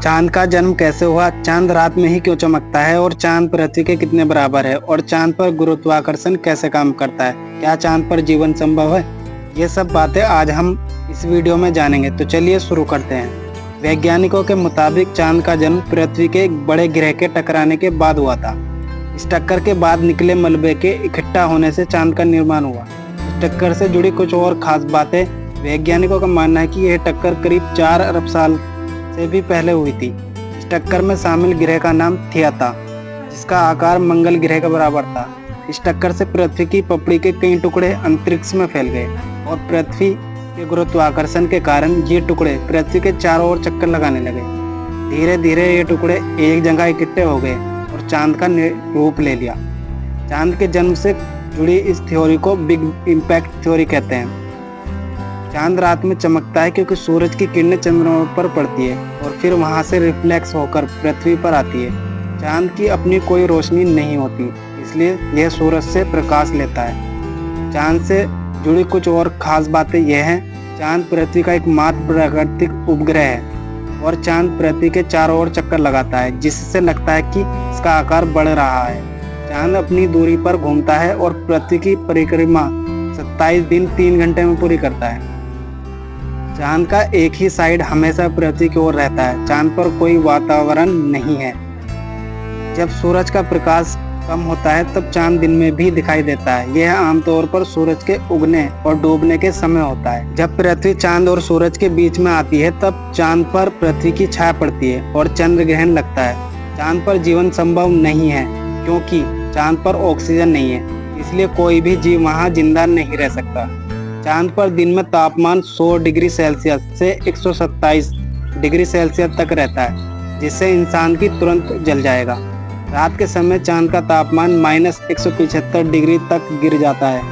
चांद का जन्म कैसे हुआ, चांद रात में ही क्यों चमकता है और चांद पृथ्वी के कितने बराबर है और चांद पर गुरुत्वाकर्षण कैसे काम करता है, क्या चांद पर जीवन संभव है, ये सब बातें आज हम इस वीडियो में जानेंगे। तो चलिए शुरू करते हैं। वैज्ञानिकों के मुताबिक चांद का जन्म पृथ्वी के एक बड़े ग्रह के टकराने के बाद हुआ था। इस टक्कर के बाद निकले मलबे के इकट्ठा होने से चांद का निर्माण हुआ। इस टक्कर से जुड़ी कुछ और खास बातें। वैज्ञानिकों का मानना है कि यह टक्कर करीब 4 अरब साल से भी पहले हुई थी। इस टक्कर में शामिल ग्रह का नाम थिया था, जिसका आकार मंगल ग्रह के बराबर था। इस टक्कर से पृथ्वी की पपड़ी के कई टुकड़े अंतरिक्ष में फैल गए और पृथ्वी के गुरुत्वाकर्षण के कारण ये टुकड़े पृथ्वी के चारों ओर चक्कर लगाने लगे। धीरे धीरे ये टुकड़े एक जगह इकट्ठे हो गए और चांद का रूप ले लिया। चांद के जन्म से जुड़ी इस थ्योरी को बिग इम्पैक्ट थ्योरी कहते हैं। चांद रात में चमकता है क्योंकि सूरज की किरणें चंद्रमा पर पड़ती है और फिर वहां से रिफ्लेक्स होकर पृथ्वी पर आती है। चांद की अपनी कोई रोशनी नहीं होती, इसलिए यह सूरज से प्रकाश लेता है। चांद से जुड़ी कुछ और खास बातें यह हैं। चांद पृथ्वी का एकमात्र प्राकृतिक उपग्रह है और चांद पृथ्वी के चारों ओर चक्कर लगाता है, जिससे लगता है कि इसका आकार बढ़ रहा है। चांद अपनी दूरी पर घूमता है और पृथ्वी की परिक्रमा 27 दिन 3 घंटे में पूरी करता है। चांद का एक ही साइड हमेशा पृथ्वी की ओर रहता है। चांद पर कोई वातावरण नहीं है। जब सूरज का प्रकाश कम होता है तब चांद दिन में भी दिखाई देता है। यह आमतौर पर सूरज के उगने और डूबने के समय होता है। जब पृथ्वी चांद और सूरज के बीच में आती है तब चांद पर पृथ्वी की छाया पड़ती है और चंद्र ग्रहण लगता है। चांद पर जीवन संभव नहीं है क्योंकि चांद पर ऑक्सीजन नहीं है, इसलिए कोई भी जीव वहां जिंदा नहीं रह सकता। चांद पर दिन में तापमान 100 डिग्री सेल्सियस से 127 डिग्री सेल्सियस तक रहता है, जिससे इंसान की तुरंत जल जाएगा। रात के समय चांद का तापमान -175 डिग्री तक गिर जाता है।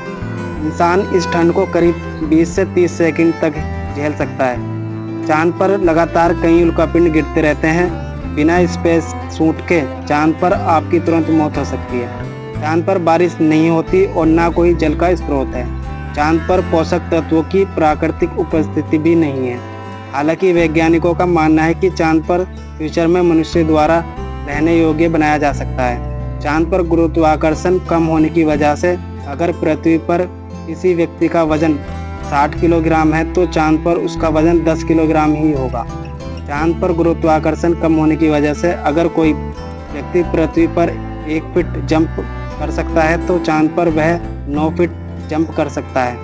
इंसान इस ठंड को करीब 20 से 30 सेकंड तक झेल सकता है। चांद पर लगातार कई उल्कापिंड गिरते रहते हैं। बिना स्पेस सूट के चांद पर आपकी तुरंत मौत हो सकती है। चांद पर बारिश नहीं होती और ना कोई जल का स्रोत है। चांद पर पोषक तत्वों की प्राकृतिक उपस्थिति भी नहीं है। हालांकि वैज्ञानिकों का मानना है कि चांद पर फ्यूचर में मनुष्य द्वारा रहने योग्य बनाया जा सकता है। चांद पर गुरुत्वाकर्षण कम होने की वजह से अगर पृथ्वी पर किसी व्यक्ति का वजन 60 किलोग्राम है तो चांद पर उसका वजन 10 किलोग्राम ही होगा। चांद पर गुरुत्वाकर्षण कम होने की वजह से अगर कोई व्यक्ति पृथ्वी पर 1 फीट जंप कर सकता है तो चांद पर वह 9 फीट जंप कर सकता है।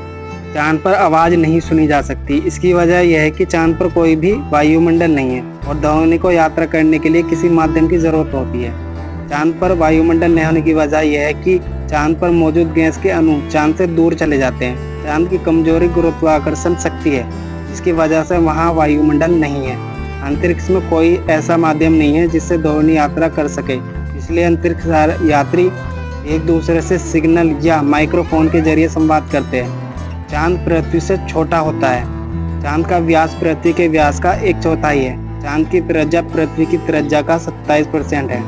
चांद पर आवाज़ नहीं सुनी जा सकती। इसकी वजह यह है कि चांद पर कोई भी वायुमंडल नहीं है और ध्वनि को यात्रा करने के लिए किसी माध्यम की जरूरत होती है। चांद पर वायुमंडल नहीं होने की वजह यह है कि चांद पर मौजूद गैस के अणु चांद से दूर चले जाते हैं। चांद की कमजोरी गुरुत्वाकर्षण शक्ति है, जिसकी वजह से वहाँ वायुमंडल नहीं है। अंतरिक्ष में कोई ऐसा माध्यम नहीं है जिससे ध्वनि यात्रा कर सके, इसलिए अंतरिक्ष यात्री एक दूसरे से सिग्नल या माइक्रोफोन के जरिए संवाद करते हैं। चांद पृथ्वी से छोटा होता है। चांद का व्यास पृथ्वी के व्यास का 1/4 है। चांद की त्रिज्या पृथ्वी की त्रिज्या का 27% है।